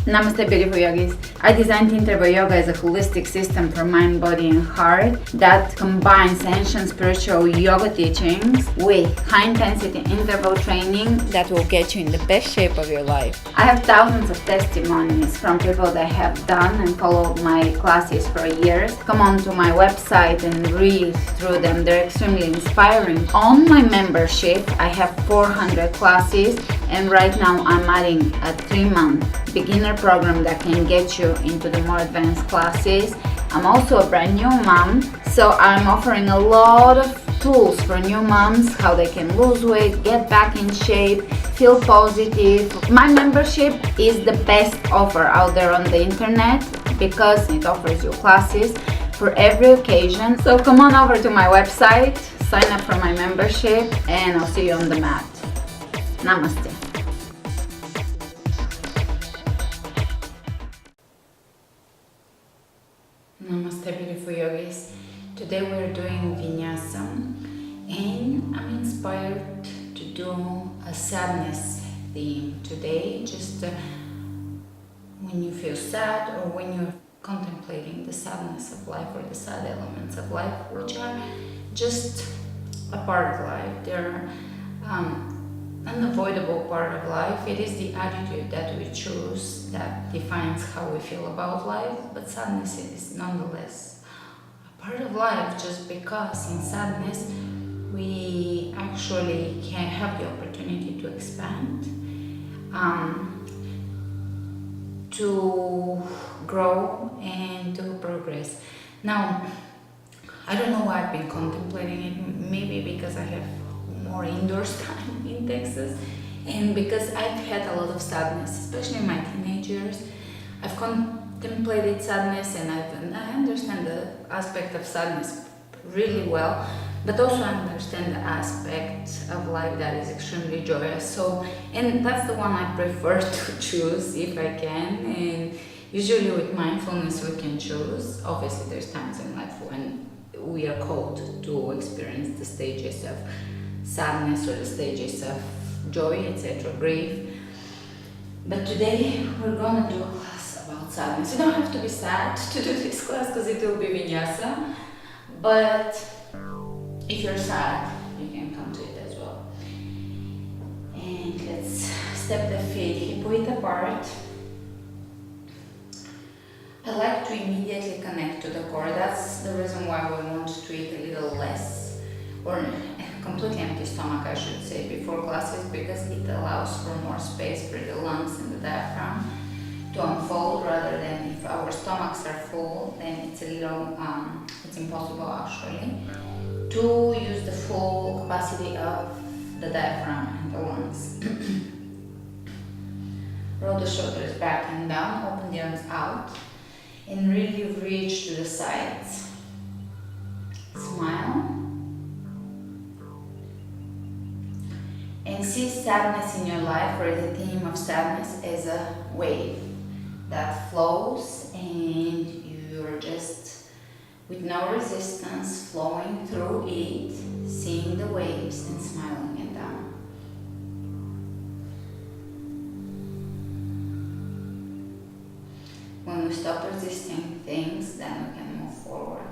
Namaste, beautiful yogis. I designed interval yoga as a holistic system for mind, body and heart that combines ancient spiritual yoga teachings with high-intensity interval training that will get you in the best shape of your life. I have thousands of testimonies from people that have done and followed my classes for years. Come on to my website and read through them. They're extremely inspiring. On my membership, I have 400 classes, and right now I'm adding a 3-month beginner program that can get you into the more advanced classes. I'm also a brand new mom, so I'm offering a lot of tools for new moms, how they can lose weight, get back in shape, feel positive. My membership is the best offer out there on the internet because it offers you classes for every occasion. So come on over to my website, sign up for my membership, and I'll see you on the mat. Namaste. Namaste, beautiful yogis. Today we're doing Vinyasa, and I'm inspired to do a sadness theme today. Just when you feel sad or when you're contemplating the sadness of life or the sad elements of life, which are just a part of life. They're unavoidable part of life. It is the attitude that we choose that defines how we feel about life, but sadness is nonetheless a part of life, just because in sadness we actually can have the opportunity to expand, to grow and to progress. Now, I don't know why I've been contemplating it, maybe because I have more indoors time in Texas, and because I've had a lot of sadness, especially in my teenage years. I've contemplated sadness, and I understand the aspect of sadness really well, but also I understand the aspect of life that is extremely joyous. So, and that's the one I prefer to choose if I can, and usually with mindfulness we can choose. Obviously there's times in life when we are called to experience the stages of sadness or the stages of joy, etc., grief. But today we're gonna do a class about sadness. You don't have to be sad to do this class because it will be Vinyasa, but if you're sad, you can come to it as well. And let's step the feet hip width apart. I like to immediately connect to the core. That's the reason why we want to eat a little less, or completely empty stomach, I should say, before classes, because it allows for more space for the lungs and the diaphragm to unfold, rather than if our stomachs are full, then it's a little, it's impossible actually to use the full capacity of the diaphragm and the lungs. Roll the shoulders back and down, open the arms out, and really reach to the sides. Smile. And see sadness in your life, or the theme of sadness, as a wave that flows, and you're just with no resistance flowing through it, seeing the waves and smiling at them. When we stop resisting things, then we can move forward.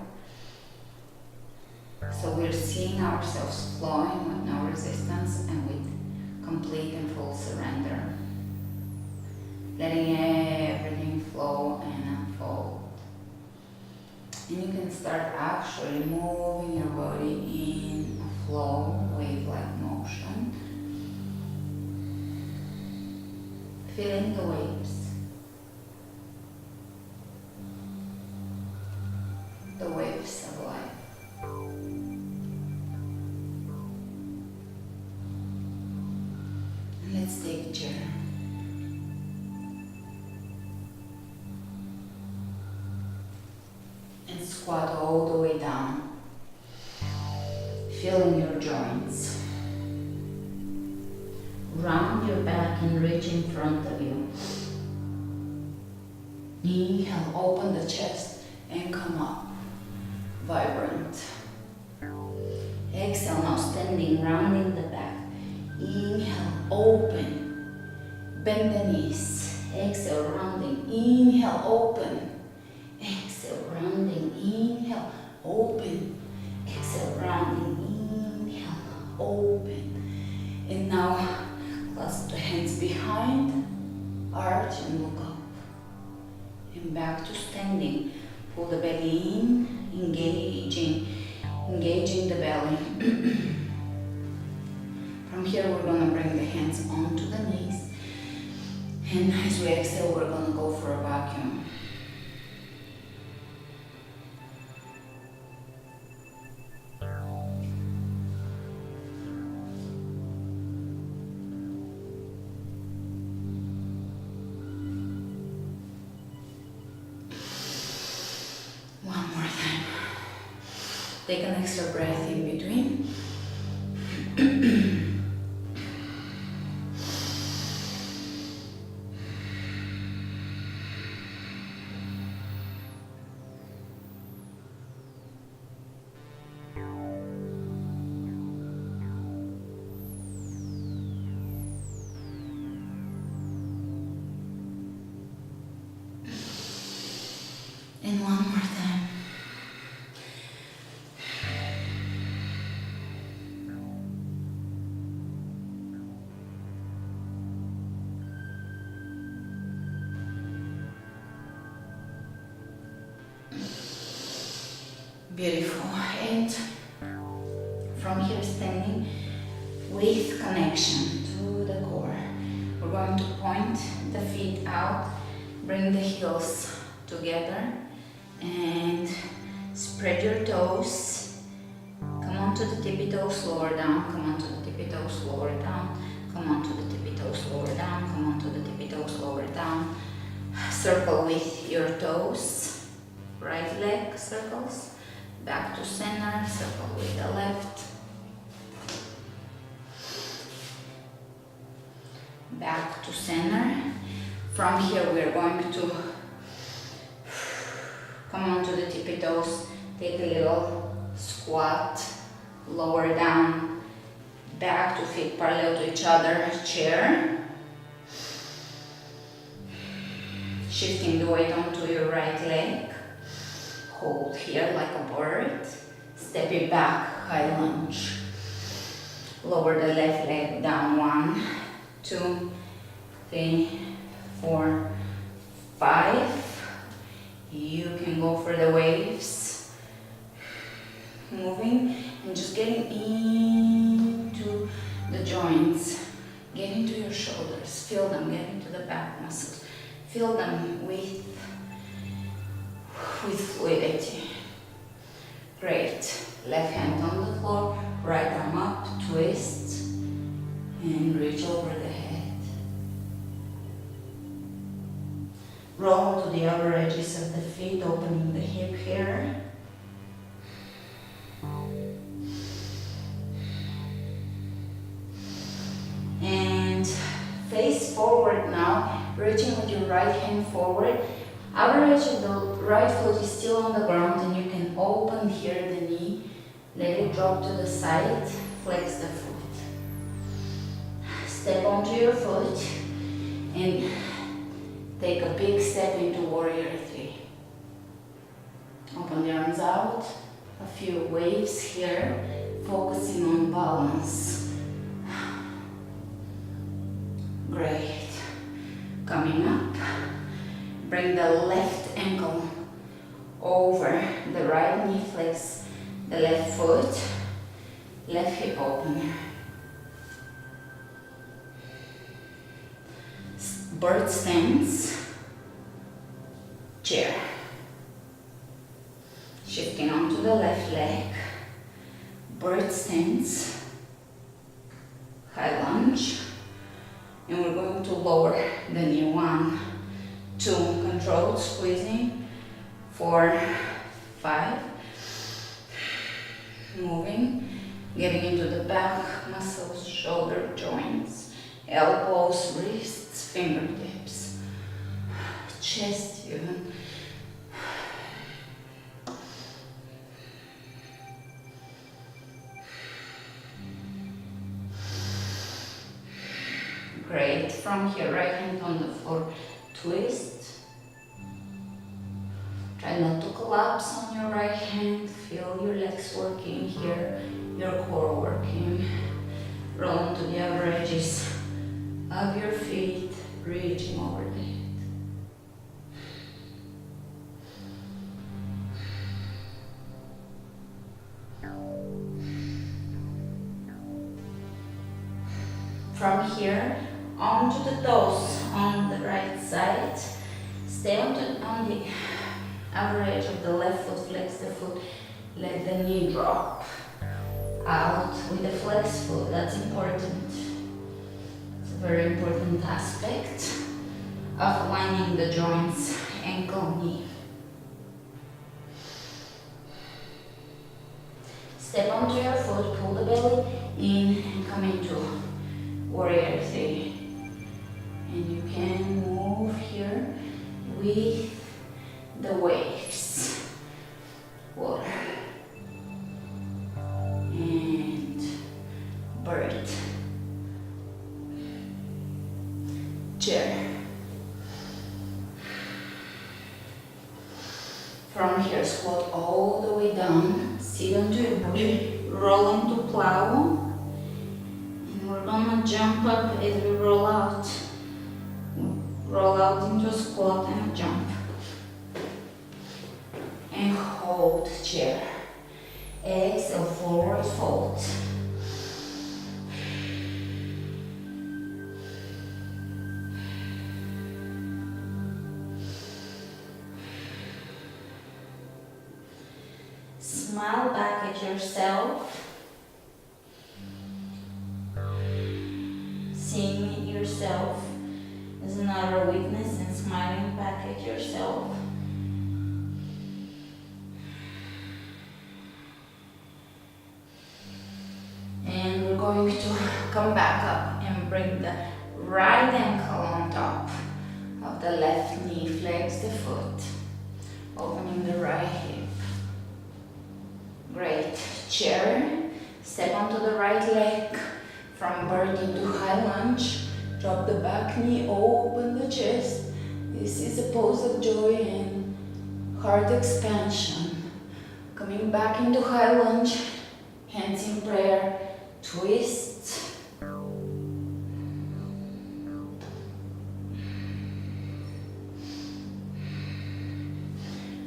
So we're seeing ourselves flowing with no resistance and with complete and full surrender. Letting everything flow and unfold. And you can start actually moving your body in a flow, wave-like motion. Feeling the waves. The waves of life. Let's take a chair. And squat all the way down. Feeling your joints. Round your back and reach in front of you. Inhale, open the chest and come up. Vibrant. Exhale, now standing, rounding the back. Inhale, open, bend the knees. Exhale, rounding. Inhale, open. Exhale, rounding. Inhale, open. Exhale, rounding. Inhale, open. And now clasp the hands behind, arch and look up. And back to standing. Pull the belly in, engaging the belly. From here we're gonna bring the hands onto the knees. And as we exhale, we're gonna go for a vacuum. One more time. Take an extra breath in between. And one more time. Beautiful. And from here, standing with connection to the core, we're going to point the feet out, bring the heels together, and spread your toes. Come on to the tippy toes, lower down. Come on to the tippy toes, lower down. Come on to the tippy toes, lower down. Come on to the tippy toes, lower down. Circle with your toes. Right leg circles. Back to center, circle with the left. Back to center. From here we're going to come on to the tippy toes, take a little squat, lower down, back to feet parallel to each other, chair. Shifting the weight onto your right leg. Hold here like a bird. Step it back, high lunge. Lower the left leg down. 1, 2, 3, 4, 5. You can go for the waves. Moving and just getting into the joints. Get into your shoulders. Feel them. Get into the back muscles. Feel them with fluidity. Great. Left hand on the floor, right arm up, twist, and reach over the head. Roll to the upper edges of the feet, opening the hip here. And face forward now, reaching with your right hand forward. Outer edge of the right foot is still on the ground, and you can open here the knee, let it drop to the side, flex the foot. Step onto your foot and take a big step into Warrior 3. Open the arms out, a few waves here, focusing on balance. Great. Coming up. Bring the left ankle over the right knee, flex the left foot, left hip open. Bird stance, chair. Shifting onto the left leg, bird stance, high lunge, and we're going to lower the knee. 1, 2, controlled squeezing, 4, 5, moving, getting into the back muscles, shoulder joints, elbows, wrists, fingertips, chest even. Great. From here, right hand on the floor, twist. Try not to collapse on your right hand. Feel your legs working here, your core working. Roll into the outer edges of your feet, reaching over the head. From here, onto the toes on the right side. Stay on the outer edge of the left foot, flex the foot, let the knee drop. Out with the flex foot, that's important. It's a very important aspect of aligning the joints, ankle, knee. Step onto your foot, pull the belly in and come into Warrior 3. And you can move here with the waves. Water. And bird. Chair. From here, squat all the way down. Sit onto your booty. Roll into plow. We're gonna jump up as we roll out. Roll out into a squat and a jump. And hold chair. Exhale, forward fold. Smile back at yourself. Seeing yourself as another witness and smiling back at yourself. And we're going to come back up and bring the right ankle on top of the left knee. Flex the foot, opening the right hip. Great. Chair. Step onto the right leg. From bird into high lunge, drop the back knee, open the chest. This is a pose of joy and heart expansion. Coming back into high lunge, hands in prayer, twist.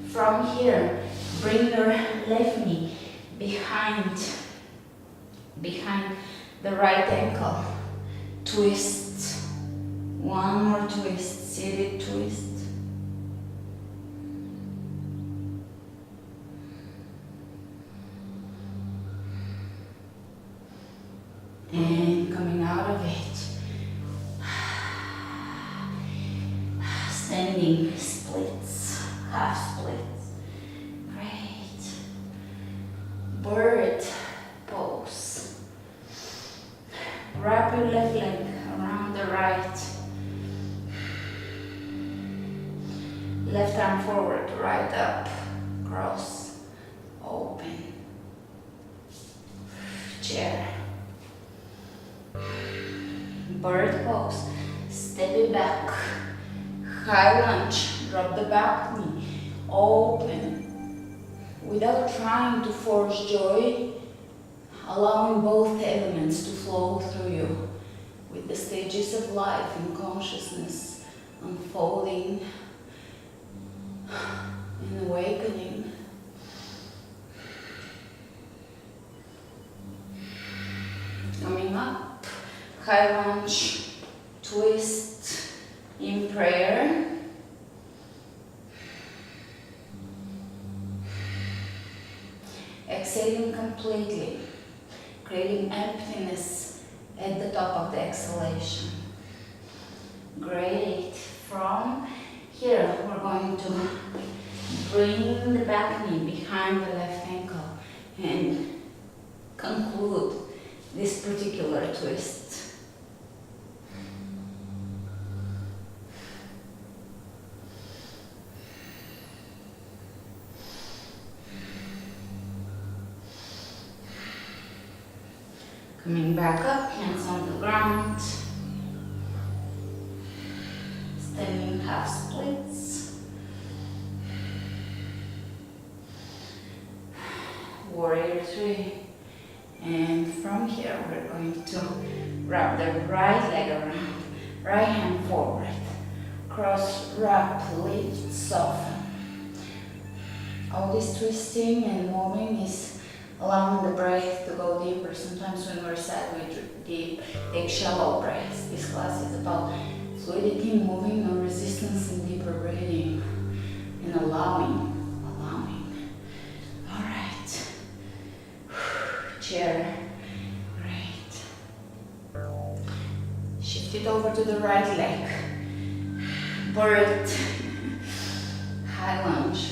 From here, bring your left knee behind the right ankle. Twist. One more twist. Seated twist. And coming out of it. Standing splits. Half splits. Great. Bird pose. Wrap your left leg around the right. Left arm forward, right up, cross, open. Chair. Bird pose. Step it back. High lunge. Drop the back knee. Open. Without trying to force joy, allowing both elements to flow through you with the stages of life and consciousness unfolding and awakening. Coming up, high lunge, twist in prayer. Exhaling completely, creating emptiness at the top of the exhalation. Great. From here, we're going to bring the back knee behind the left ankle and conclude this particular twist. Coming back up, hands on the ground. Standing half splits. Warrior 3. And from here we're going to wrap the right leg around, right hand forward, cross, wrap, lift, soften. All this twisting and moving is allowing the breath to go deeper. Sometimes when we're sad, we take shallow breaths. This class is about fluidity, moving, no resistance, and deeper breathing, and allowing. All right. Chair. Great. Shift it over to the right leg. Bird. High lunge.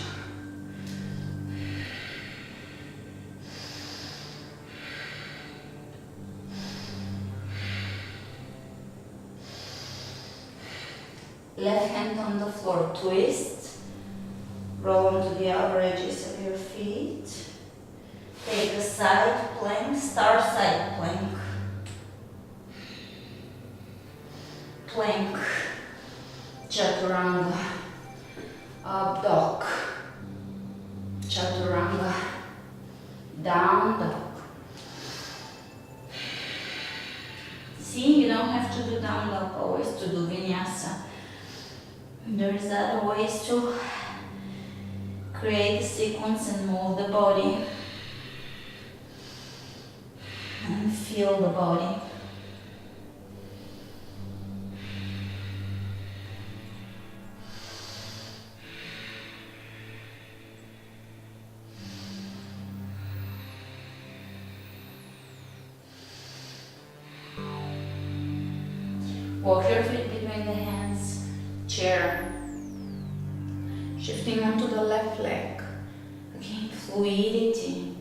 Left hand on the floor, twist, roll onto the outer edges of your feet, take a side plank, star side plank, plank, chaturanga, up dog, chaturanga, down dog. See, you don't have to do down dog always to do vinyasa. There's other ways to create the sequence and move the body and feel the body. Walk your feet between the hands. Chair. Shifting onto the left leg. Again, fluidity.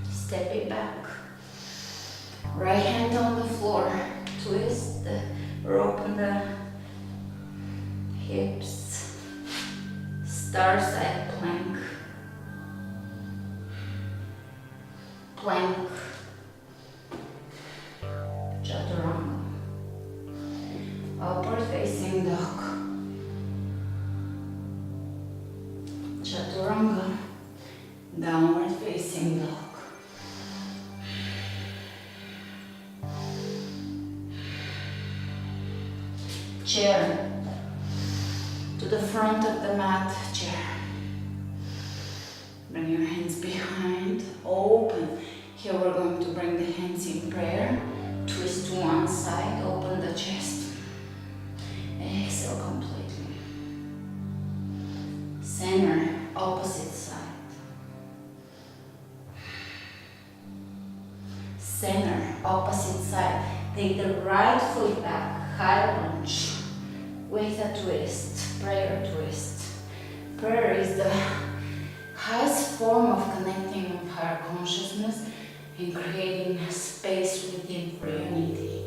Step it back. Right hand on the floor. Twist or open the hips. Star side plank. Plank. Chaturanga. Upward facing dog. Chaturanga. Downward facing dog. Chair. To the front of the mat, chair. Bring your hands behind, open. Here we're going to bring the hands in prayer. Twist to one side, open the chest. Exhale completely. Center, opposite side. Center, opposite side. Take the right foot back, high lunge with a twist, prayer twist. Prayer is the highest form of connecting with higher consciousness and creating a space within for unity.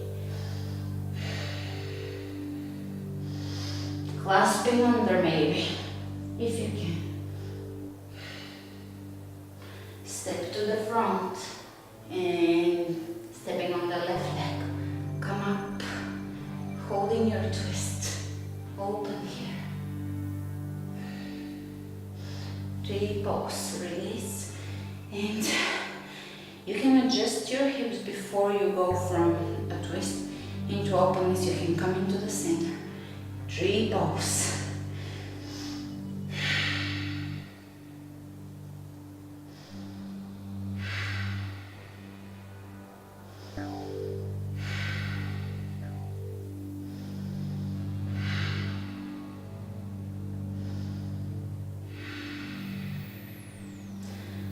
Clasping under maybe, if you can. Step to the front and stepping on the left leg. Come up, holding your twist. Open here. 3 pause, release. And you can adjust your hips before you go from a twist into openness. You can come into the center. 3 pause.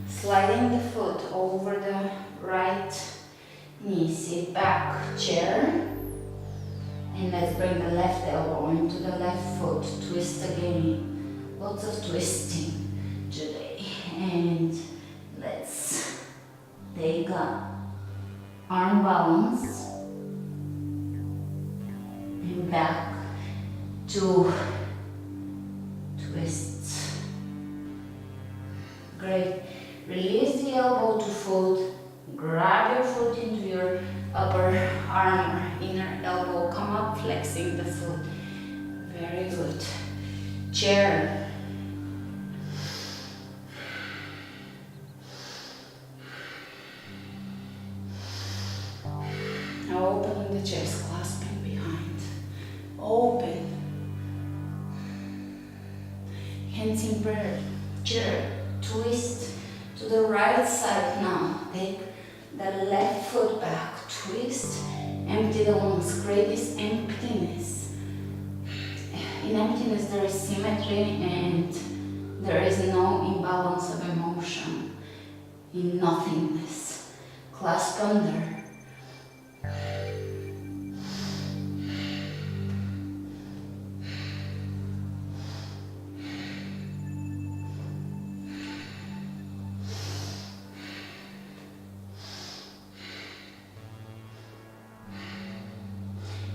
Sliding the foot over the right knee, sit back, chair. And let's bring the left elbow into the left foot, twist again. Lots of twisting today. And let's take a arm balance. And back to twists. Great. Release the elbow to foot. Grab your foot into your upper arm or inner elbow. Come up, flexing the foot. Very good. Chair. Now opening the chest, clasping behind. Open. Hands in prayer. Chair. Twist to the right side now. Take the left foot back. Twist. Empty the lungs. Create this emptiness. In emptiness there is symmetry and there is no imbalance of emotion. In nothingness. Clasp under.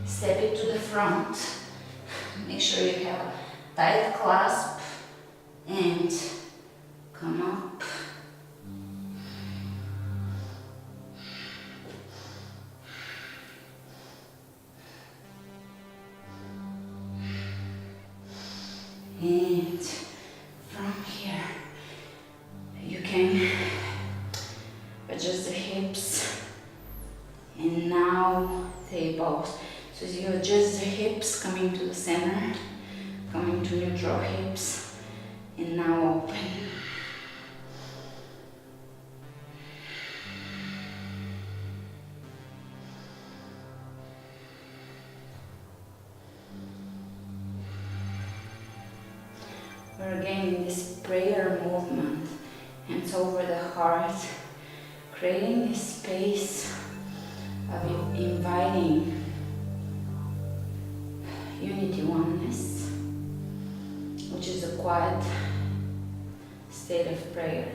Step it to the front. Make sure you have a tight clasp and come up. And from here, you can adjust the hips and now tables. So as you adjust the hips, coming to the center, coming to neutral hips, and now open. We're again in this prayer movement, hands over the heart, creating this space of inviting unity, oneness, which is a quiet state of prayer.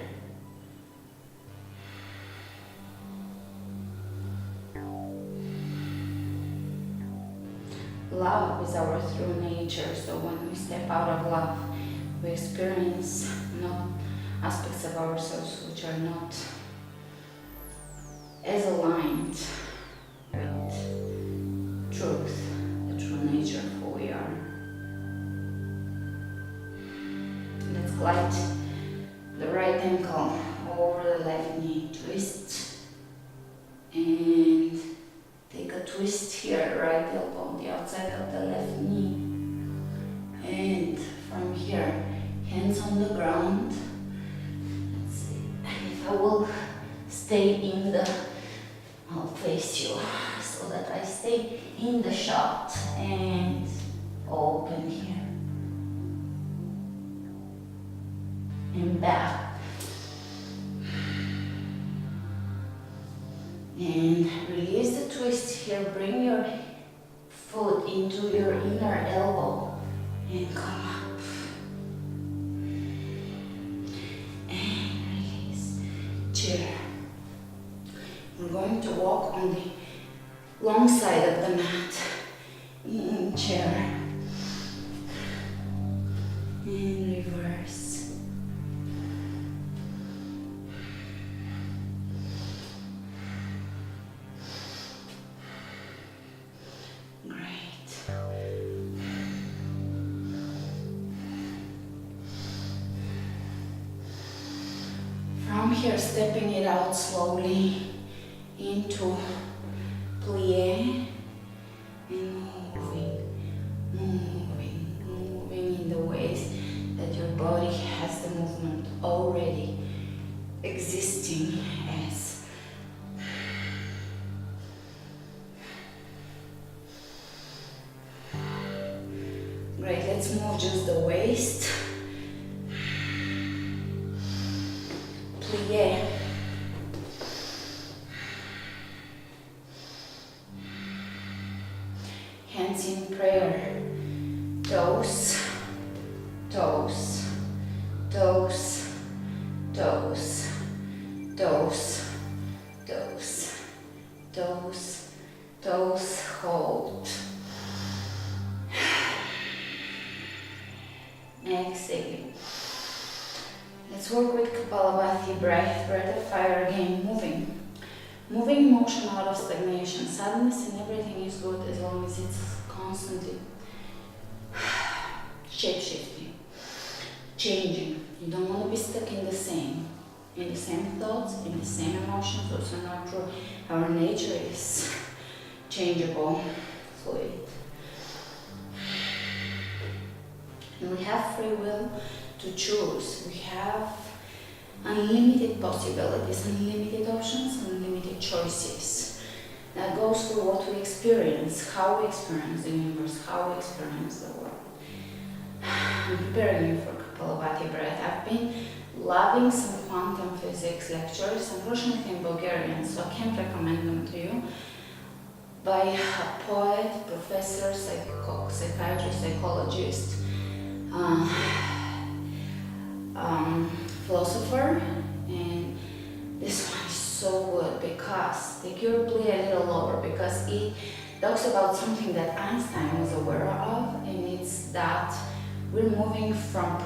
Love is our true nature, so when we step out of love, we experience not aspects of ourselves which are not as aligned with truth, the true nature of who we are. Let's glide the right ankle over the left knee, twist, and take a twist here, right elbow on the outside of the left knee, and from here, hands on the ground. Let's see if I will stay in the, I'll face you so that I stay in the shot and open here and back and release the twist here. Bring your foot into your inner elbow and come up. Chair. We're going to walk on the long side of the mat in chair in reverse. Great. From here, stepping it out slowly into plie and moving in the ways that your body has the movement already existing as. Great, let's move just the waist. Plie. Hands in prayer. Toes, toes, toes, toes, toes, toes, toes, toes, hold. Exhale. Let's work with Kapalabhati breath of fire again, moving. Moving emotion out of stagnation. Sadness and everything is good as long as it's constantly shape-shifting, changing. You don't want to be stuck in the same thoughts, in the same emotions. Also not true. Our nature is changeable, fluid. And we have free will to choose. We have unlimited possibilities, unlimited options, unlimited choices. That goes through what we experience, how we experience the universe, how we experience the world. I'm preparing you for Kapalabhati breath. I've been loving some quantum physics lectures, unfortunately in Bulgarian, so I can't recommend them to you, by a poet, professor, psychiatrist, psychologist, philosopher, and this one is so good because take your plea a little lower, because it talks about something that Einstein was aware of, and it's that we're moving from a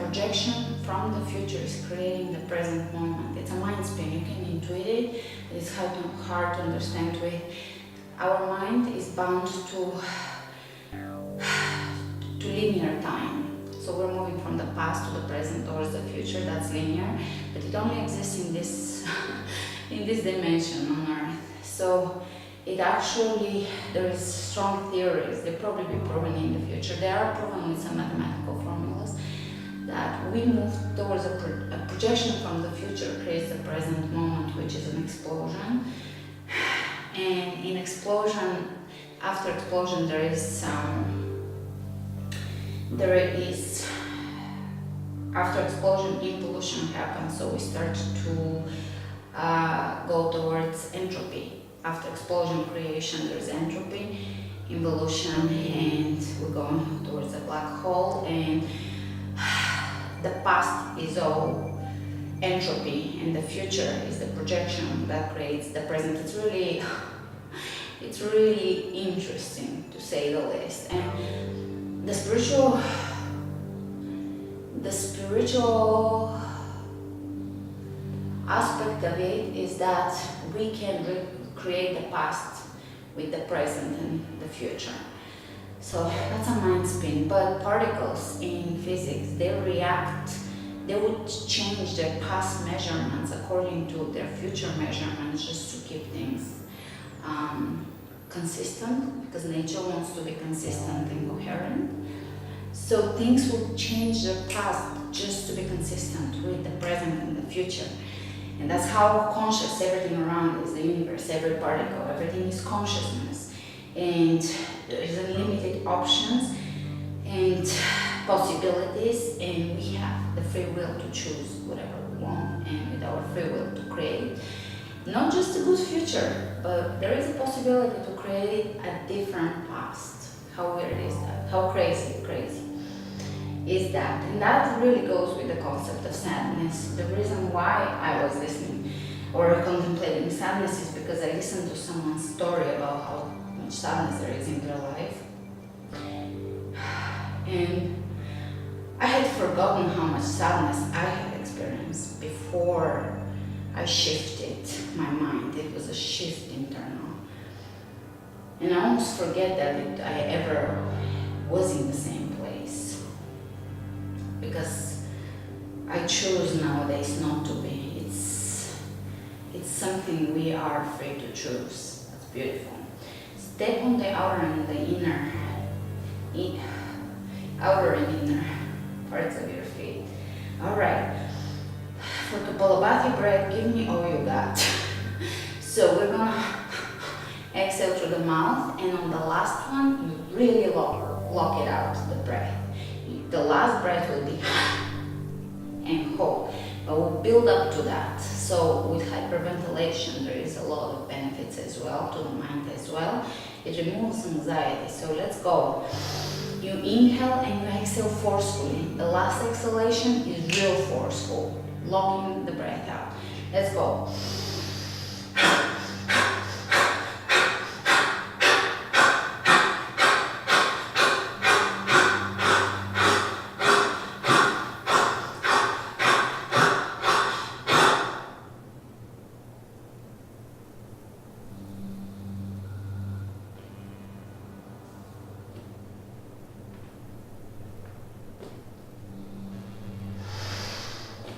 projection from the future is creating the present moment. It's a mind spin. You can intuit it, but it's hard to understand to it. Our mind is bound to linear time. So we're moving from the past to the present towards the future. That's linear, but it only exists in this in this dimension on Earth. So it actually, there is strong theories, they'll probably be proven in the future. They are proven with some mathematical formulas that we move towards a projection from the future creates the present moment, which is an explosion. And in explosion, after explosion, there is after explosion, implosion happens. So we start to go towards entropy. After explosion creation, there's entropy, involution, and we're going towards a black hole, and the past is all entropy, and the future is the projection that creates the present. It's really interesting, to say the least. And the spiritual aspect of it is that we can create the past with the present and the future. So that's a mind spin. But particles in physics, they would change their past measurements according to their future measurements, just to keep things consistent, because nature wants to be consistent and coherent. So things will change their past just to be consistent with the present and the future. And that's how conscious everything around is, the universe, every particle, everything is consciousness. And there's unlimited options and possibilities, and we have the free will to choose whatever we want, and with our free will to create not just a good future, but there is a possibility to create a different past. How weird is that? How crazy is that? And that really goes with the concept of sadness. The reason why I was listening or contemplating sadness is because I listened to someone's story about how much sadness there is in their life. And I had forgotten how much sadness I had experienced before I shifted my mind. It was a shift internal. And I almost forget that I ever was in the same place. Because I choose nowadays not to be. It's something we are free to choose. That's beautiful. Step on the outer and the inner, outer and inner parts of your feet. All right. For Kapalabhati breath, give me all you got. So we're gonna exhale through the mouth, and on the last one, you really lock it out, the breath. The last breath will be and hold, but we'll build up to that. So with hyperventilation, there is a lot of benefits as well to the mind as well. It removes anxiety. So let's go. You inhale and you exhale forcefully. The last exhalation is real forceful, locking the breath out. Let's go.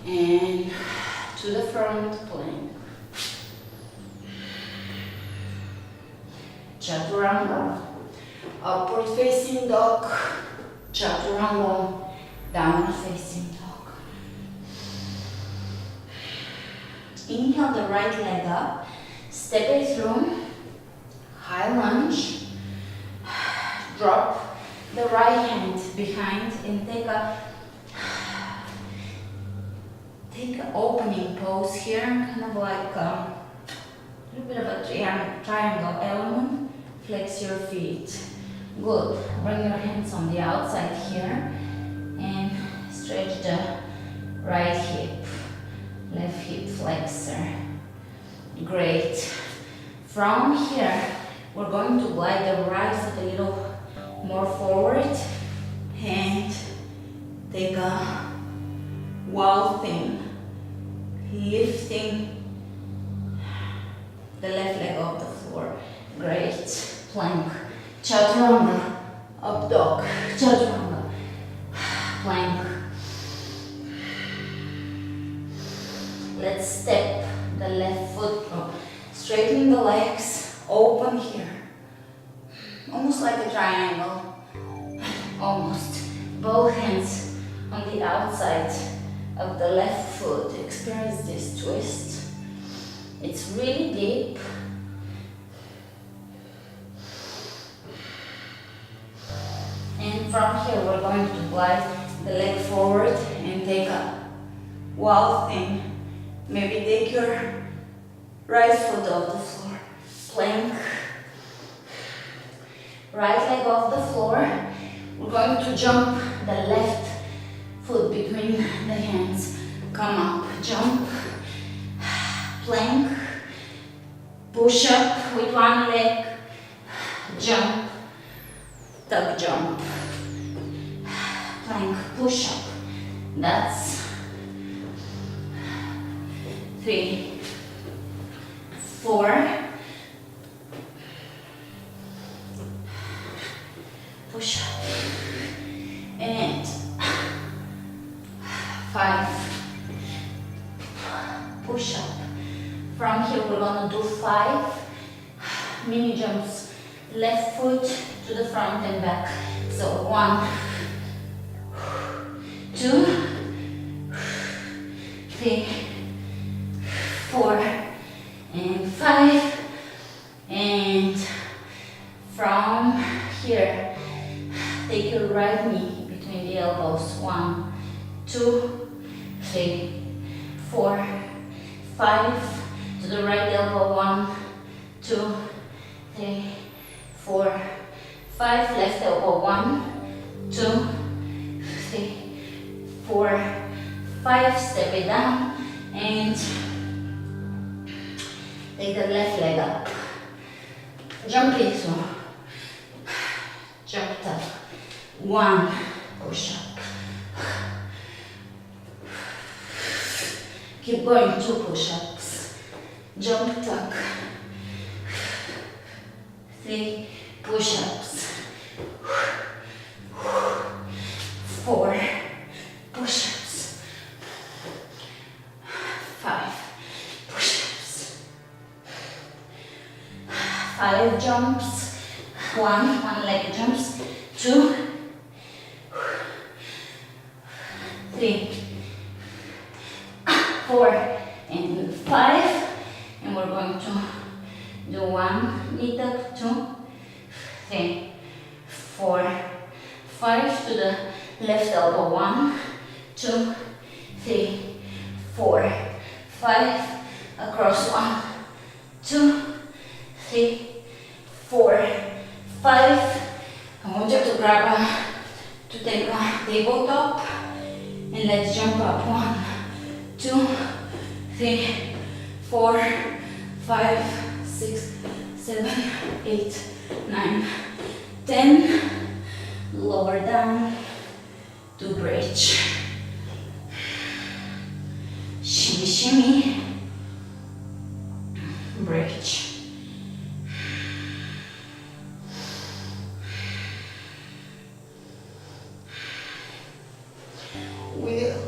and to the front, plank. Chaturanga, upward facing dog, chaturanga, downward facing dog. Inhale the right leg up, step it through, high lunge, drop the right hand behind and take an opening pose here, kind of like a little bit of a triangle element. Flex your feet. Good. Bring your hands on the outside here and stretch the right hip, left hip flexor. Great. From here, we're going to glide the right foot a little more forward and take a wall thing, lifting the left leg off the floor. Great. Plank, chaturanga, up dog, chaturanga, plank. Let's step the left foot up, straighten the legs, open here, almost like a triangle, almost. Both hands on the outside of the left foot. Experience this twist. It's really deep. And from here we're going to glide the leg forward and take a wall thing. Maybe take your right foot off the floor. Plank. Right leg off the floor. We're going to jump the left foot between the hands. Come up, jump, plank, push up with one leg, jump, tuck jump, plank, push up. That's 3, 4, push up, and 5, push up. From here we're gonna do 5 mini jumps, left foot to the front and back. So 1, 2, 3, 4, and 5. And from here, take your right knee between the elbows. 1, 2, 3, 4, 5. To the right elbow. 1, 2, 3, 4, 5. Left elbow. 1, 2, 3, 4, 5. Step it down and take the left leg up. Jump it through. Jump up. 1, push up. Keep going, 2 push-ups. Jump, tuck. 3 push-ups. 4 push-ups. 5 push-ups. 5 jumps. 1 leg jumps. 2, 3, 4, and 5. And we're going to do 1 knee tuck, 2, 3, 4, 5 to the left elbow. 1, 2, 3, 4, 5 across. 1, 2, 3, 4, 5. I want you to take a tabletop and let's jump up. 1, 2, 3, 4, 5, 6, 7, 8, 9, 10. Lower down to bridge. Shimmy, shimmy, bridge. Wheel.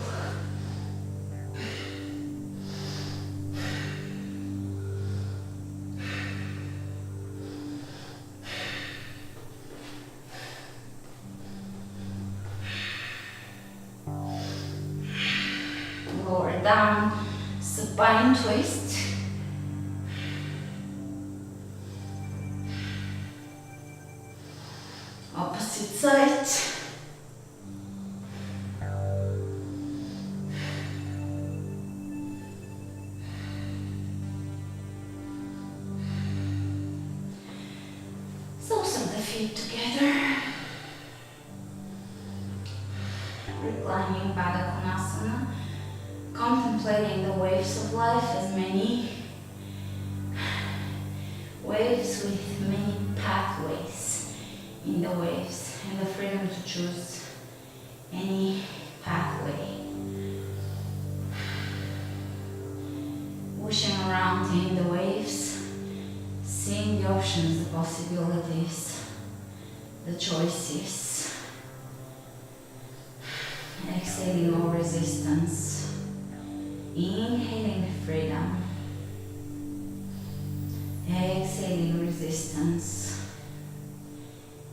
lower down, supine twist. Opposite side. Soles of the feet together. Reclining Baddha Konasana, contemplating the waves of life as many waves with many pathways in the waves, and the freedom to choose any pathway. Whooshing around in the waves, seeing the options, the possibilities, the choices. Exhaling no resistance. Inhaling freedom. Exhaling resistance.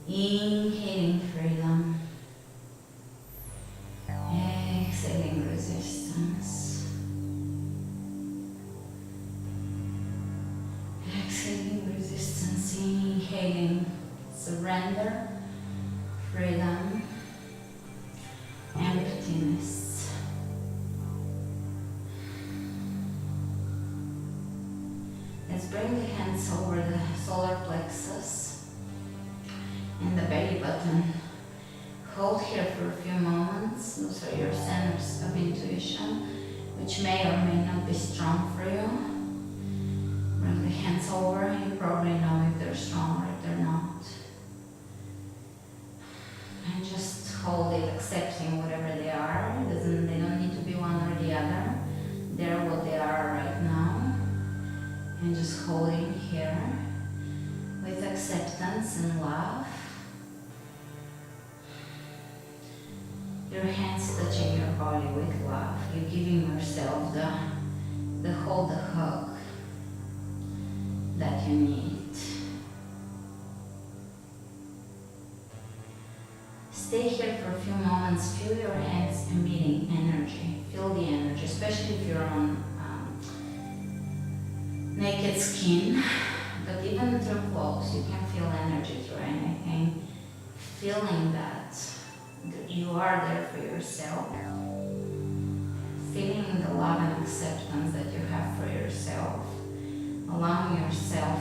Inhaling freedom. Exhaling resistance. Exhaling resistance. Inhaling surrender, freedom, emptiness. Let's bring the hands over the solar plexus and the belly button. Hold here for a few moments. Those are your centers of intuition, which may or may not be strong for you. Bring the hands over. You probably know if they're strong or if they're not. And just hold it, accepting whatever they are. They don't need to be one or the other. They're what they are right now. And just holding here with acceptance and love. Your hands touching your body with love. You're giving yourself the hold, the hug that you need. Stay here for a few moments. Feel your hands emitting energy. Feel the energy, especially if you're on naked skin. But even through clothes, you can feel energy through anything. Feeling that you are there for yourself. Feeling the love and acceptance that you have for yourself. Allowing yourself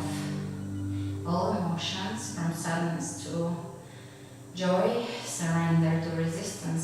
all emotions, from sadness to joy, surrender to resistance,